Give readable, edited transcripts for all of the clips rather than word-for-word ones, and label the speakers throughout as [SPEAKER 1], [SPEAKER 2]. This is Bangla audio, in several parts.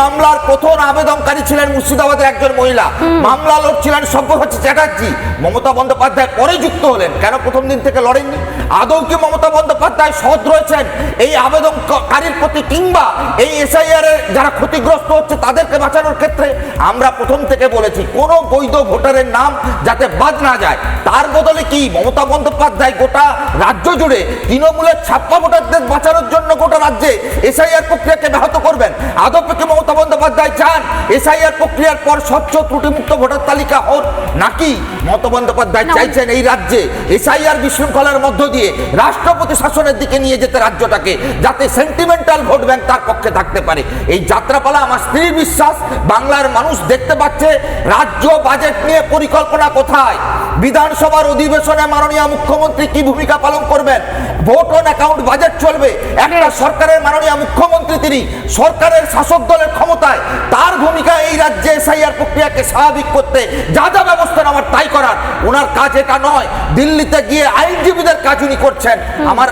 [SPEAKER 1] মামলার প্রথম আবেদনকারী ছিলেন মুর্শিদাবাদের একজন মহিলা, মামলা লড়ছিলেন সব্যসাচী চ্যাটার্জি। মমতা বন্দ্যোপাধ্যায় পরে যুক্ত হলেন, কেন প্রথম দিন থেকে লড়েননি? আদৌ কি মমতা বন্দ্যোপাধ্যায় সৎ রয়েছেন এই আবেদনকারীর প্রতি, কিংবা এই এসআইআর এর যারা ক্ষতিগ্রস্ত হচ্ছে তাদেরকে বাঁচানোর ক্ষেত্রে? আমরা প্রথম থেকে বলেছি কোন বৈধ ভোটারের নাম যাতে বাদ না যায়। তার বদলে কি মমতা বন্দ্যোপাধ্যায় গোটা রাজ্য জুড়ে তৃণমূলের ছাপ্পা ভোটারদের বাঁচানোর জন্য গোটা রাজ্যে এসআইআর প্রক্রিয়াকে ব্যাহত করবেন? আদৌ কি মমতা বন্দ্যোপাধ্যায় চান এসআইআর প্রক্রিয়ার পর স্বচ্ছ ত্রুটিমুক্ত ভোটার তালিকা হোক, নাকি মমতা বন্দ্যোপাধ্যায় চাইছেন এই রাজ্যে এসআইআর বিশৃঙ্খলার মধ্য দিয়ে রাষ্ট্রপতি শাসনের দিকে নিয়ে যেতে রাজ্যটাকে, যাতে সেন্টিমেন্টাল ভোট ব্যাংক তার পক্ষে থাকতে পারে? এই যাত্রাপালা আমার স্ত্রীর বিশ্বাস বাংলার মানুষ দেখতে পাচ্ছে। রাজ্য বাজেট নিয়ে পরিকল্পনা কোথায়? বিধানসভার অধিবেশনে মাননীয় মুখ্যমন্ত্রী কি ভূমিকা পালন করবেন? ভোট অন অ্যাকাউন্ট বাজেট চলবে। একটা সরকারের মাননীয় মুখ্যমন্ত্রী, তিনি সরকারের শাসক দলের ক্ষমতায়, তার ভূমিকা এই রাজ্যে এসআইআর প্রক্রিয়াকে স্বাভাবিক করতে যা যা ব্যবস্থা নেওয়ার তাই করার। ওনার কাজ এটা নয়। দিল্লিতে গিয়ে আইনজীবীদের কাজ উনি করছেন। আমার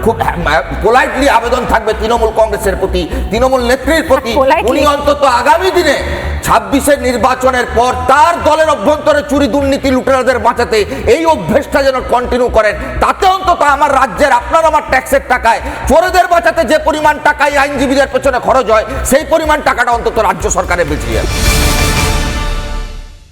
[SPEAKER 1] খুব পোলাইটলি আবেদন থাকবে তৃণমূল কংগ্রেসের প্রতি, তৃণমূল নেত্রীর প্রতি, উনি অন্তত আগামী দিনে 26-এর নির্বাচনের পর তার দলের অভ্যন্তরে চুরি দুর্নীতি লুটেরাদের বাঁচাতে এই অভ্যেসটা যেন কন্টিনিউ করেন। তাতে অন্তত আমার রাজ্যের, আপনার আমার ট্যাক্সের টাকায় চোরেদের বাঁচাতে যে পরিমাণ টাকায় আইনজীবীদের পেছনে খরচ হয়, সেই পরিমাণ টাকাটা অন্তত রাজ্য সরকারে বেঁচে যাবে।